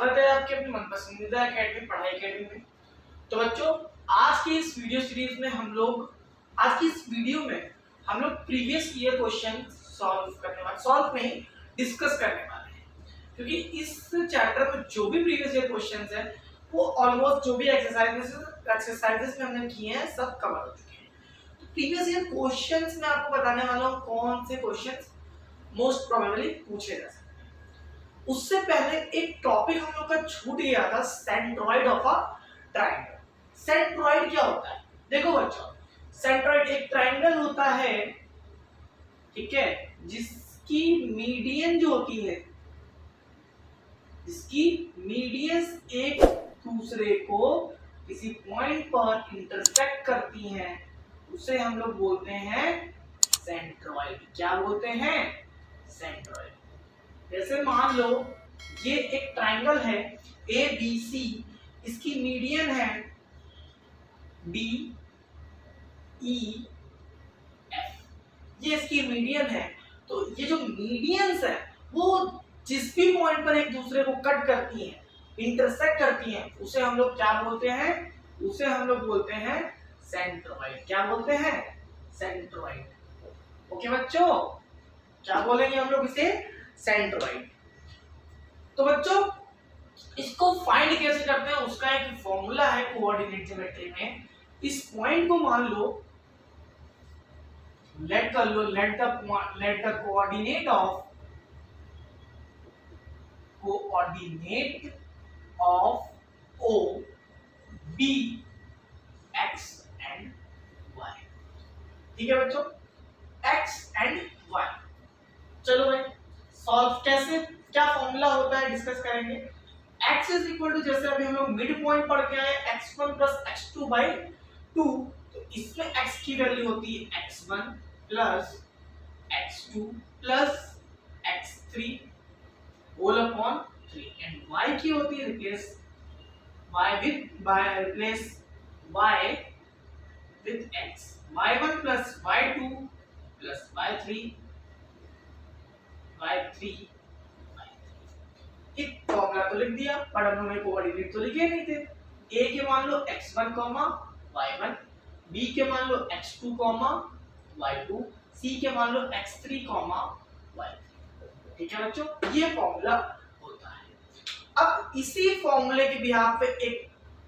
स्वागत है आपके अपने मन पसंदीदा एकेडमी पढ़ाई एकेडमी में। तो बच्चों, आज की इस वीडियो सीरीज में हम लोग प्रीवियस ईयर क्वेश्चन सॉल्व नहीं डिस्कस करने वाले हैं, क्योंकि इस चैप्टर में जो भी प्रीवियस ईयर क्वेश्चंस हैं वो ऑलमोस्ट जो भी एक्सरसाइजेस में हमने किए हैं सब कवर हो चुके हैं। तो प्रीवियस ईयर क्वेश्चंस में आपको बताने वाला हूँ कौन से क्वेश्चंस मोस्ट प्रोबेबली पूछे जा सकते हैं। उससे पहले एक टॉपिक हम लोग का छूट गया था, centroid of a triangle. Centroid क्या होता है? देखो बच्चों, सेंट्रॉइड एक ट्रायंगल होता है, ठीक है, जिसकी मीडियन जो होती है, जिसकी मीडियंस एक दूसरे को किसी पॉइंट पर इंटरसेक्ट करती हैं, उसे हम लोग बोलते हैं सेंट्रॉइड। क्या बोलते हैं? सेंट्रॉइड। जैसे मान लो ये एक ट्रायंगल है ए बी सी, इसकी मीडियन है डी ई एफ, ये इसकी मीडियन है। तो ये जो मीडियंस है वो जिस भी पॉइंट पर एक दूसरे को कट करती हैं, इंटरसेक्ट करती हैं, उसे हम लोग क्या बोलते हैं? उसे हम लोग बोलते हैं सेंट्रॉइड। क्या बोलते हैं? सेंट्रॉइड। ओके बच्चों, क्या बोलेंगे हम लोग इसे? सेंट्रॉइड। तो बच्चों, इसको फाइंड कैसे करते हैं उसका एक फॉर्मूला है कोऑर्डिनेट ज्योमेट्री में। इस पॉइंट को मान लो, let the coordinate of O B X and Y. ठीक है बच्चों, एक्स एंड वाई। चलो भाई, सॉल्व कैसे, क्या फॉर्मूला होता है डिस्कस करेंगे। x इज इक्वल टू, जैसे अभी हम लोग मिड पॉइंट पढ़ के आए, x1 प्लस x2 बाई 2, तो इसमें x की वैल्यू होती है x1 plus x2 plus x3 whole upon 3, and y की होती है replace y with x, y1 plus y2 plus y3 एक फॉर्मूला तो लिख दिया, पर हम लोगों ने कोऑर्डिनेट तो लिखे नहीं थे। a के मान लो x1, y1, b के मान लो x2, y2, c के मान लो x3, y3। ठीक है बच्चों, ये फॉर्मूला होता है। अब इसी फॉर्मूले के बिहाफ पे एक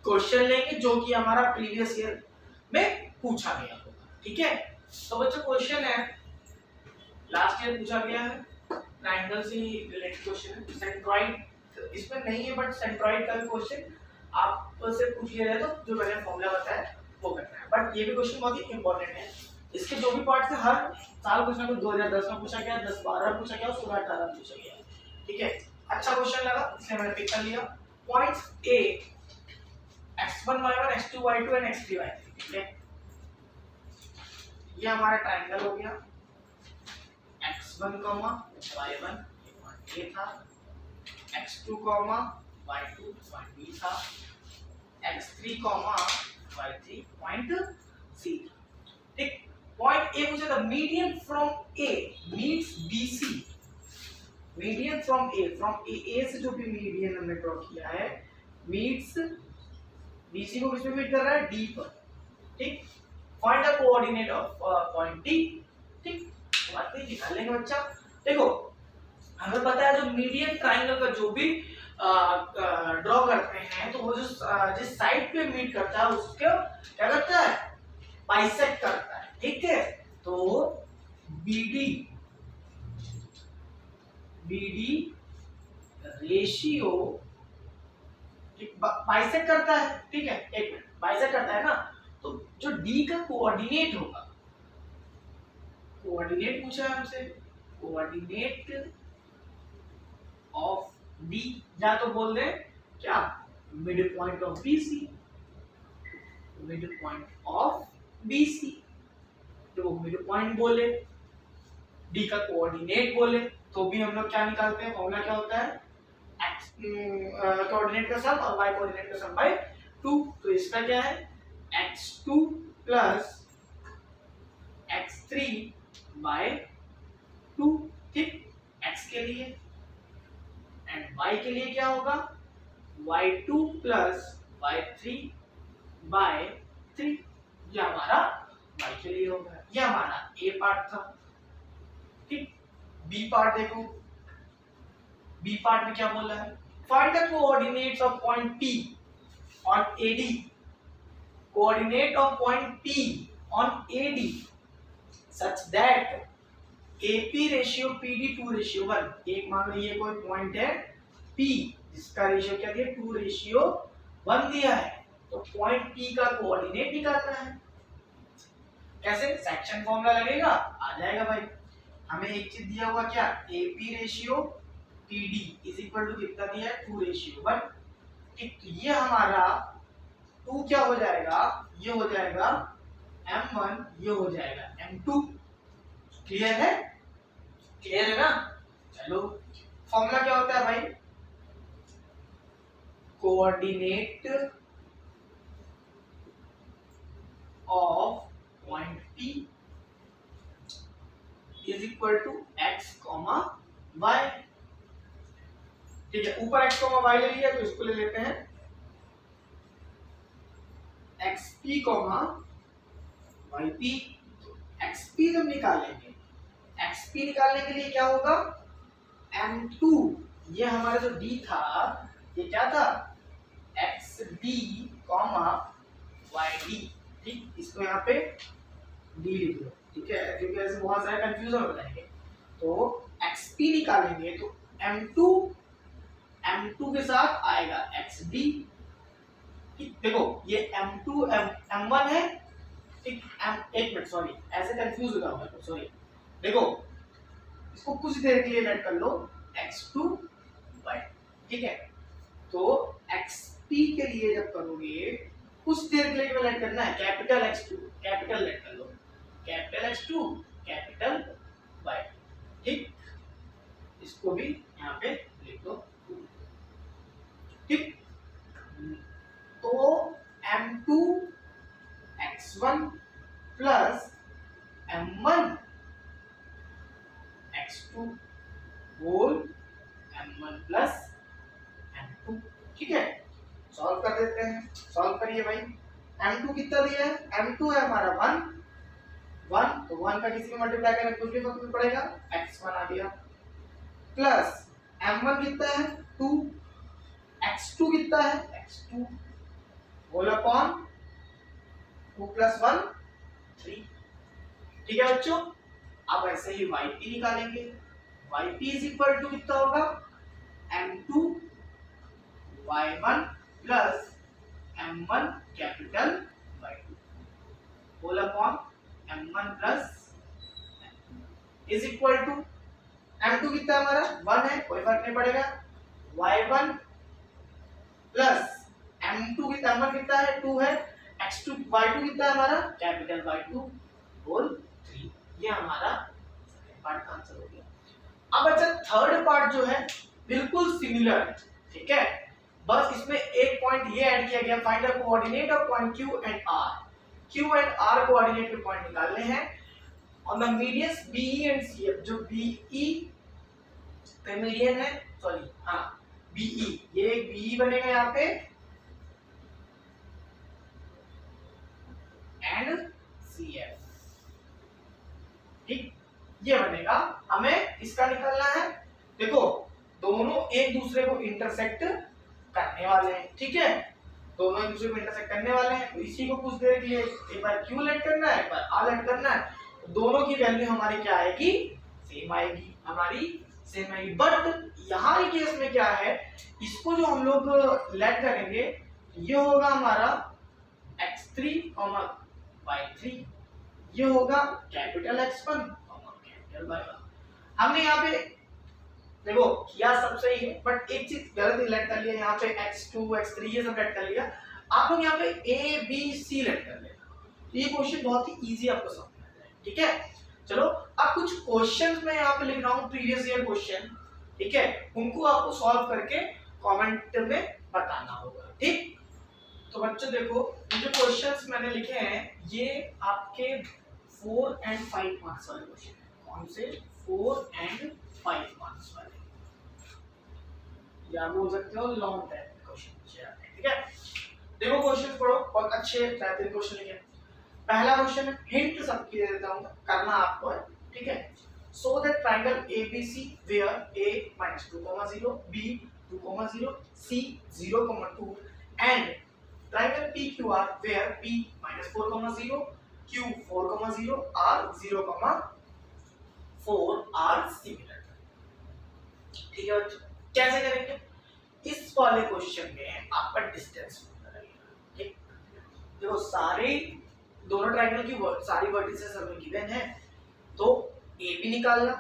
क्वेश्चन लेंगे जो कि हमारा प्रीवियस ईयर में पूछा गया होगा। ठीक है, तो बच्चों क्वेश्चन है, लास्ट ईयर पूछा गया है, ट्रायंगल से रिलेटेड क्वेश्चन है। सेंट्रॉइड इसमें नहीं है, बट सेंट्रॉइड का भी क्वेश्चन आपसे पूछ लिया जाए तो जो मैंने फॉर्मूला बताया वो करना है। बट ये भी क्वेश्चन बहुत ही इंपॉर्टेंट है। इसके जो भी पार्ट्स है हर साल कुछ ना कुछ 2010 में पूछा गया, 10-12 पूछा गया, 16-18 पूछा गया। ठीक है, अच्छा क्वेश्चन लगा इसलिए मैंने पिक कर लिया। Points A x1 y1 x2 y2 and x3 y3। ठीक है, ये हमारा ट्रायंगल हो गया। x1, y1 पॉइंट ए था, x2, y2 पॉइंट बी था, x3, y3 पॉइंट सी था। ठीक, पॉइंट ए पूछा था median from A meets BC. Median from A से जो भी मीडियन हमने ड्रॉ किया है मीट्स बीसी को किस पे मीट कर रहा है? डी पर। ठीक, find the coordinate of point D. ठीक, बात नहीं निकालेंगे बच्चा। देखो, हमें पता है जो मीडियन ट्रायंगल का जो भी ड्रॉ करते हैं, तो वो जो जिस साइड पे मीट करता है उसको क्या करता है? बाइसेक्ट करता है। ठीक है, तो बीडी रेशियो बाइसेक्ट करता है। ठीक है, एक मिनट, बाइसेक्ट करता है ना, तो जो डी का कोऑर्डिनेट होगा, कोऑर्डिनेट पूछा है हमसे, कोऑर्डिनेट ऑफ डी, या तो बोल दे क्या? Mid point of BC, mid point of BC. तो मिड पॉइंट बोले, डी का कोऑर्डिनेट बोले, तो भी हम लोग क्या निकालते हैं? फॉर्मूला क्या होता है? x कोऑर्डिनेट का सम और y कोऑर्डिनेट का सम बाय 2। तो इसका क्या है? x2 plus x3 bye 2। ठीक, x के लिए, एंड y के लिए क्या होगा? y2 plus y3 bye 3। ये हमारा y के लिए होगा। ये हमारा ए पार्ट था। ठीक, बी पार्ट देखो, बी पार्ट में क्या बोला है, find the coordinates of point P on AD, coordinate of point P on AD such that AP ratio PD 2:1। एक मान लो ये कोई पॉइंट है P जिसका रेशियो क्या दिया, 2:1 दिया है, तो पॉइंट P का कोऑर्डिनेट निकालना है। कैसे, सेक्शन फॉर्मूला लगेगा, आ जाएगा भाई। हमें एक चीज दिया हुआ क्या, AP ratio PD is equal to कितना दिया है, 2:1। ठीक, तो ये हमारा 2 क्या हो जाएगा, ये हो जाएगा M1, ये हो जाएगा M2। क्लियर है, क्लियर है ना। चलो, फॉर्मूला क्या होता है भाई, coordinate of point P is equal to x, y। ठीक है, ऊपर x, y ले लिया, तो इसको ले लेते हैं xp, yp। xp जब निकालेंगे, xp निकालने के लिए क्या होगा, m2, ये हमारा जो d था, ये क्या था, xd, yd। ठीक, इसको यहाँ पे d लिख लो। ठीक है, क्योंकि ऐसे बहुत सारे कंफ्यूजन हो जाएंगे। तो xp निकालेंगे तो m2 के साथ आएगा xd। ठीक, देखो ये m2 m1 है। ठीक, एक मिनट, सॉरी ऐसे कंफ्यूज हो जाऊंगा, सॉरी। देखो इसको कुछ देर के लिए लेट कर लो, x2 y। ठीक है, तो xp के लिए जब करोगे कुछ देर के लिए लेट करना है, कैपिटल x2, कैपिटल लेट कर लो, कैपिटल x2, कैपिटल y। ठीक, इसको भी यहाँ पे लिख दो। ठीक, तो m2 x1 plus m1 x2 whole m1 plus m2। ठीक है, सॉल्व कर देते हैं, सॉल्व करिए भाई। m2 कितना दिया है, m2 है हमारा 1, तो 1 का किसी को मल्टीप्लाई करना कुछ भी फर्क नहीं पड़ेगा, x1 आ गया, प्लस m1 कितना है 2, x2 कितना है x2 होल अपॉन 2 + 1 3। ठीक है बच्चों, अब ऐसे ही yp निकालेंगे, yp इज इक्वल टू कितना होगा, m2 y1 plus m1 capital y2 whole upon m1 plus is equal to m2 कितना हमारा 1 है, कोई फर्क नहीं पड़ेगा, y1 प्लस m2 कितना, m1 कितना है 2 है, x2 y2 कितना है हमारा कैपिटल y2 होल 3। ये हमारा सेकंड पार्ट का आंसर हो गया। अब अच्छा थर्ड पार्ट जो है बिल्कुल सिमिलर है। ठीक है, बस इसमें एक पॉइंट ये ऐड किया गया, find the coordinate of point Q and R। Q and R coordinate के पॉइंट निकालने हैं on the medians BE and CF। जो BE पे मीडियन है, सॉरी हाँ BE, ये एक BE बनेगा यहाँ पे एंड CF। ठीक, ये बनेगा, हमें इसका निकालना है। देखो दोनों एक दूसरे को इंटरसेक्ट करने वाले हैं। ठीक है, दोनों एक दूसरे को इंटरसेक्ट करने वाले हैं, तो इसी को कुछ देर के लिए एक बार Q लेट करना है, एक बार R लेट करना है, तो दोनों की वैल्यू हमारी क्या आएगी, सेम आएगी, हमारी सेम आएगी। बट यहाँ के केस में क्या है, इसको जो हम लोग लेट करेंगे, ये होगा हमारा x3, y3, ये होगा कैपिटल X1, कैपिटल Y1। हमने यहाँ पे देखो किया सब सही है, बट एक चीज गलत लेट कर लिया, यहाँ पे x2 x3 ये सब लेट कर लिया। आप लोग यहाँ पे a b c लेट कर लेना, ये क्वेश्चन बहुत ही इजी आपको समझ में आ जाएगा। ठीक है, चलो अब कुछ क्वेश्चंस मैं यहाँ पे लिख रहा हूँ, प्रीवियस ईयर क्वेश्चन। ठीक है, उनको आपको सॉल्व करके कमेंट में बताना होगा। ठीक, तो बच्चों देखो ये जो क्वेश्चंस मैंने लिखे हैं, ये आपके 4 एंड 5 मार्क्स वाले क्वेश्चन हैं। कौन से, 4 एंड 5 मार्क्स वाले, या बोल सकते हो लॉन्ग टाइम क्वेश्चन पूछे जाते हैं, ठीक है। देखो क्वेश्चन पढ़ो, बहुत अच्छे बेहतरीन क्वेश्चन लिखे। पहला क्वेश्चन है, हिंट सबकी दे देता हूं, करना आपको है, ठीक है। So that triangle ABC where A -2, 0, B 2, 0, C 0, 2 and triangle PQR where P -4, 0, Q 4, 0 R 0, 4 are similar। ठीक है बच्चों, कैसे करेंगे? इस वाले क्वेश्चन में आपका डिस्टेंस ठीक, देखो सारे दोनों ट्रायंगल की सारी वर्टिसेस हमें गिवन है, तो ए बी निकालना,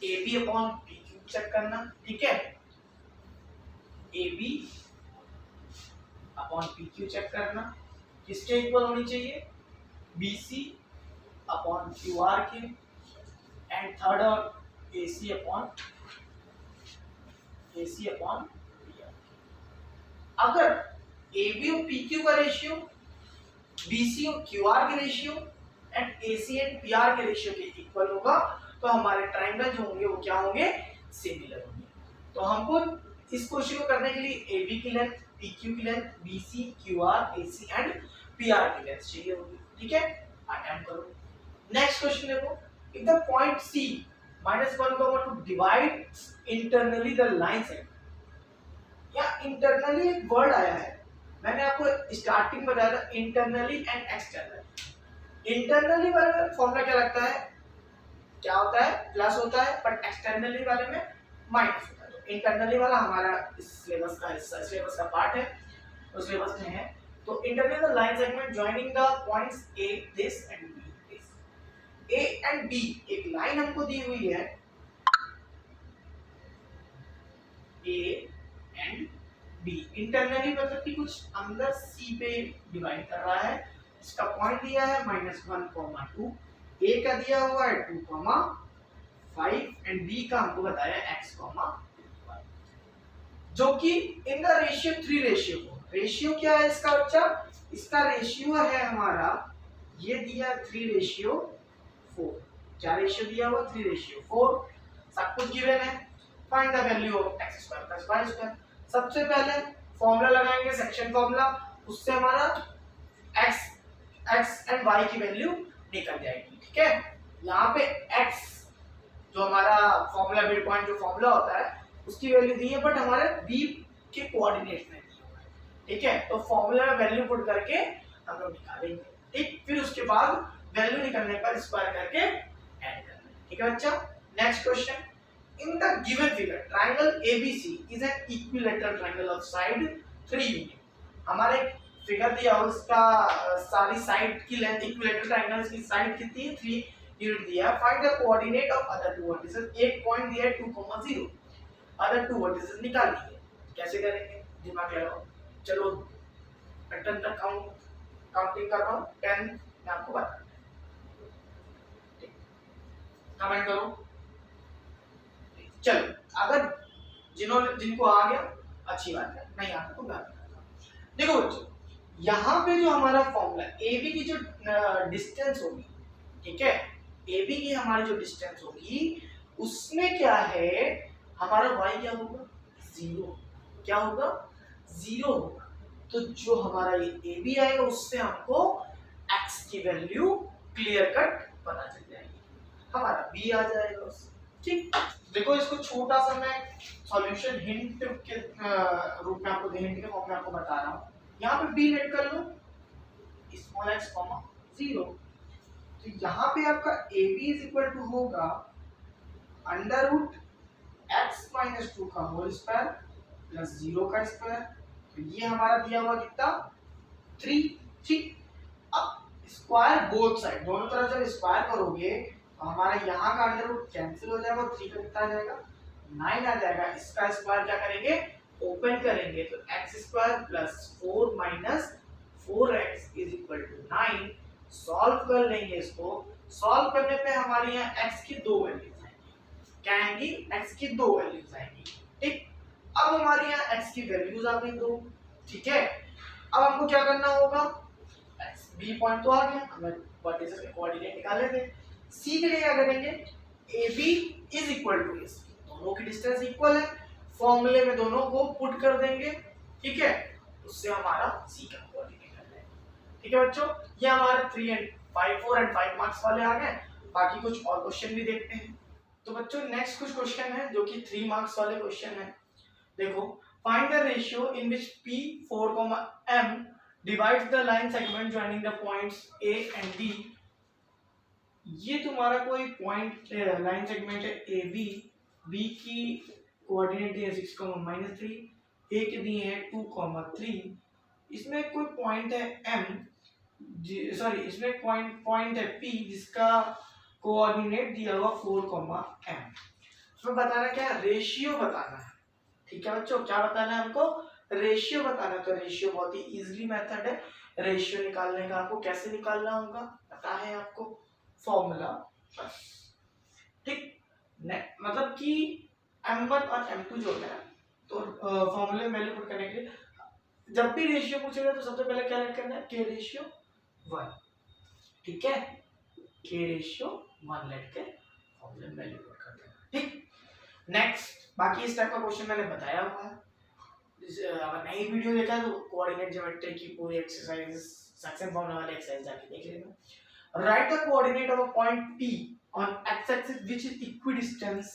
A B upon B cube check करना, ठीक है। A B upon B cube check करना, किसके इक्वल होनी चाहिए? B C upon Q R के, एंड थर्ड और A C upon B R. अगर ए बी और पी क्यू का रेशियो बी सी और क्यू आर के ratio and A C and P R के रेशियो के इक्वल होगा, तो हमारे ट्रायंगल जो होंगे वो क्या होंगे? सिमिलर होंगे। तो हमको इस क्वेश्चन को करने के लिए ए बी की लेंथ, पी क्यू की length, B C, Q R, A C and P R की लेंथ चाहिए होगी, ठीक है। अटेम्प्ट करो। नेक्स्ट क्वेश्चन देखो, if the point C -1, 2 divides internally the line segment. या इंटरनली एक वर्ड आया है, मैंने आपको स्टार्टिंग में बताया था इंटरनली एंड एक्सटर्नली। इंटरनली वाले में फॉर्मूला क्या लगता है? क्या होता है? प्लस होता है, बट एक्सटर्नली वाले में माइनस होता है। तो इंटरनली वाला हमारा इस सिलेबस का हिस्सा, सिलेबस का पार्ट है, तो सिलेबस में है। तो internally the line segment joining the points A this and B this. A and B एक लाइन हमको दी हुई है, ए एंड बी इंटरनली मतलब कि कुछ अंदर सी पे डिवाइड कर रहा है। इसका पॉइंट दिया है -1, 2, ए का दिया हुआ है 2, 5 एंड बी का हमको बताया x, 5, जो कि इन द रेशियो 3 रेशियो को। रेशियो क्या है इसका बच्चा? इसका रेशियो है हमारा, ये दिया 3:4। क्या रेशियो दिया हुआ? 3:4। सब कुछ गिवन है। Find the value of x² + y²। सबसे पहले फॉर्मूला लगाएंगे, सेक्शन फॉर्मूला, उससे हमारा x एंड y की वैल्यू निकल जाएगी, ठीक है। यहाँ पे x जो हमारा फॉर्मूला मिड पॉइंट जो फॉर्मूला होता है उसकी वैल्यू दी है, बट हमारे b के कोऑर्डिनेट में दी हुआ है, ठीक है। तो फॉर्मूला में वैल्यू पुट करके हम लोग निकालेंगे, ठीक। फिर उसके बाद वैल्यू निकलने पर स्क्वायर करके ऐड करना, ठीक है बच्चा। Next question, in the given figure triangle ABC is an equilateral triangle of side 3 unit। हमारे फिगर दिया हो, उसका सारी साइड की लेंथ, इक्विलेटरल ट्रायंगल की साइड कितनी है? 3 यूनिट दिया। Find the coordinate of other two vertices. एक पॉइंट दिया है 2, 0, अदर टू वर्टिसेस निकाल लीजिए। कैसे करेंगे? दिमाग लगाओ। चलो 10 तक काउंटिंग कर रहा हूं, 10 मैं आपको बता, ठीक, कमेंट करो। चलो, अगर जिनको आ गया अच्छी बात है, नहीं आता तो बात है। देखो बच्चों, यहाँ पे जो हमारा फॉर्मूला ए बी की जो डिस्टेंस होगी, ठीक है, ए बी की हमारी जो डिस्टेंस होगी उसमें क्या है, हमारा y क्या होगा? 0। क्या होगा? 0 होगा। तो जो हमारा ये ए बी आएगा उससे हमको x की वैल्यू क्लियर कट पता चल जाएगी, हमारा b आ जाएगा उससे, ठीक। देखो इसको छोटा सा मैं सॉल्यूशन हिंट के रूप में आपको, हिंट के फॉर्म में आपको बता रहा हूँ। यहाँ पे b रेड कर लो, स्मॉल x, 0। तो यहाँ पे आपका AB = होगा √x - 2 का होल स्क्वायर प्लस 0 का स्क्वायर। तो ये हमारा दिया हुआ कितना? 3, ठीक। अब स्क्वायर बोथ साइड, दोनों तरफ जब स्क्वायर करोगे तो हमारा यहाँ का अंडर कैंसिल हो जाएगा, 3 का कितना आ जाएगा? 9 आ जाएगा। इसका स्क्वायर क्या करेंगे? ओपन करेंगे, तो x² + 4 - 4x = 9। सॉल्व कर लेंगे इसको। सॉल्व करने पे हमारे यहाँ x की 2 वैल्यूज आएंगी। क्या आएंगी? x की 2 वैल्यूज आएंगी, ठीक। अब हमारे यहाँ x की वैल्यूज आ गई 2, ठीक है। अब हमको क्या करना होगा? b पॉइंट तो आ गया, हमें वर्टिसेस के कोऑर्डिनेट निकालने थे। c के लिए क्या करेंगे? AB = AC, दोनों की डिस्टेंस इक्वल है, फॉर्मूले में दोनों को पुट कर देंगे, ठीक है, उससे हमारा सी का कोऑर्डिनेट आ जाएगा। ठीक है बच्चों, ये हमारे 3 एंड 5 4 एंड 5 मार्क्स वाले आ गए। बाकी कुछ और क्वेश्चन भी देखते हैं। तो बच्चों नेक्स्ट कुछ क्वेश्चन है जो कि 3 मार्क्स वाले क्वेश्चन है। देखो, find the ratio in which P4, M divides the line segment joining the points A and B। ये तुम्हारा कोई पॉइंट लाइन सेगमेंट है ए बी, बी की कोऑर्डिनेट है 6, -3, ए के दिए हैं 2, 3। इसमें कोई पॉइंट है एम, सॉरी इसमें पॉइंट है पी जिसका कोऑर्डिनेट दिया हुआ 4, एम। इसमें बताना क्या है, रेशियो बताना है। ठीक है बच्चों, क्या बताना है हमको, रेशियो बताना है। तो रेशियो बहुत ही इजीली मेथड है रेशियो निकालने का। आपको कैसे निकालना होगा पता है आपको, फॉर्मूला बस। ठीक, मतलब कि m1 और m2 जो होता है, तो फॉर्मूले में वैल्यू पुट करने के लिए जब भी रेशियो पूछेगा तो सबसे पहले क्या करना है, k रेशियो 1। ठीक है, k रेशियो 1 लेट के फॉर्मूले में वैल्यू पुट कर देना। ठीक, नेक्स्ट बाकी इस टाइप का क्वेश्चन मैंने बताया हुआ है। अगर नई वीडियो देखा है तो कोऑर्डिनेट ज्योमेट्री की पूरी एक्सरसाइज सेक्शन फॉर्मूला वाले एक्सरसाइज जाके देख लेना। Write the coordinate of a point P on x-axis which is equidistant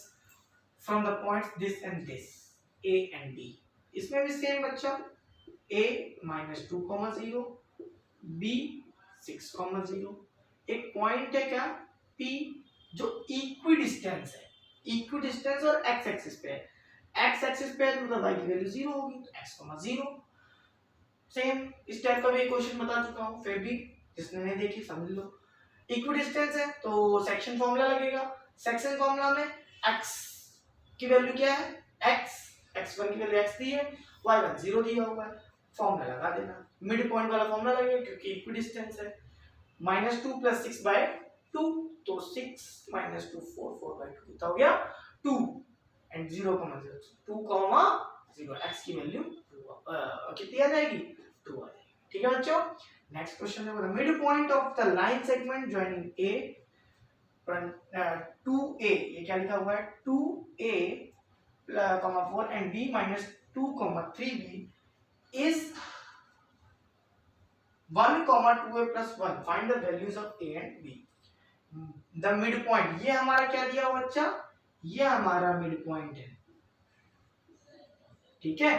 from the points this and this, A and B। इसमें भी सेम बच्चा, A -2, 0, B 6, 0। एक पॉइंट है क्या P जो इक्विडिस्टेंस है, इक्विडिस्टेंस और x एक्सिस पे है। x एक्सिस पे है तो मतलब y की वैल्यू 0 होगी, तो x, 0। सेम इस टाइप का भी क्वेश्चन बता चुका हूँ, फिर भी जिसने नहीं देखी समझ लो। इक्विडिस्टेंस है तो सेक्शन फॉर्मूला लगेगा। सेक्शन फॉर्मूला में x की वैल्यू क्या है, x1 की वैल्यू x दी है, y1 0 दिया हुआ है, फॉर्मूला लगा देना। मिड पॉइंट वाला फॉर्मूला लगेगा क्योंकि इक्विडिस्टेंस है। -2 + 6/2, तो 6 - 2 4, 4/2 कितना हो गया 2 एंड 0, 0 2, 0 x की वैल्यू कितनी आ जाएगी 2 आ जाएगी। ठीक है बच्चों, नेक्स्ट क्वेश्चन है, mid point of the line segment joining A 2a, ये क्या लिखा हुआ है 2a, 4 and b -2, 3b is 1, 2a + 1। Find the values of a and b। The mid point, ये हमारा क्या दिया हुआ बच्चा, ये हमारा मिड पॉइंट है। ठीक है,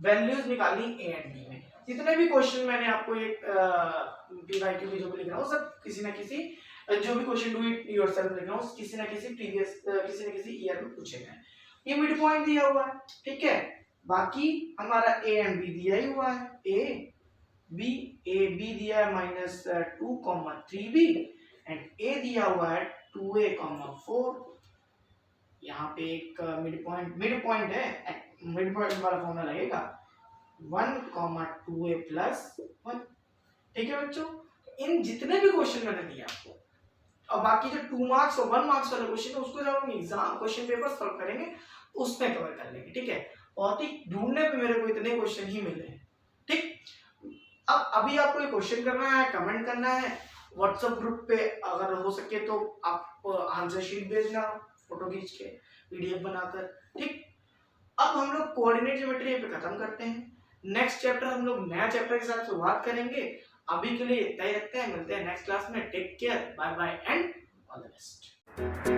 वैल्यूज निकालनी a and b में। जितने भी क्वेश्चन मैंने आपको एक पीवाईक्यू की जो भी लिख रहा हूँ, सब किसी ना किसी, जो भी क्वेश्चन डू इट योरसेल्फ लिख रहा हूँ, किसी ना किसी प्रीवियस किसी ना किसी ईयर में पूछे गए। ये मिड पॉइंट दिया हुआ है। ठीक है, बाकी हमारा a एंड b दिया ही हुआ है, a b दिया है -2, 3b एंड a दिया हुआ है 2a, 4। यहाँ पे एक मिड पॉइंट है, मिड पॉइंट वाला फॉर्मूला लगेगा 1, 2a + 1। ठीक है बच्चों, इन जितने भी क्वेश्चन मैंने दिए आपको, और बाकी जो 2 मार्क्स और 1 मार्क्स वाले क्वेश्चन है उसको जब हम एग्जाम क्वेश्चन पेपर सॉल्व करेंगे उसमें कवर कर लेंगे। ठीक है, बहुत ही ढूंढने पे मेरे को इतने क्वेश्चन ही मिले हैं। ठीक, अब अभी आपको ये क्वेश्चन करना है, कमेंट करना है व्हाट्सएप ग्रुप पे, अगर हो सके तो आप आंसर शीट भेजना फोटो खींच के पीडीएफ बनाकर। ठीक, अब हम लोग कोऑर्डिनेट ज्योमेट्री पे खत्म करते हैं। नेक्स्ट चैप्टर हम लोग नया चैप्टर के साथ शुरुआत करेंगे। अभी के लिए इतना ही रखते हैं, मिलते हैं नेक्स्ट क्लास में। Take care, bye bye and all the best.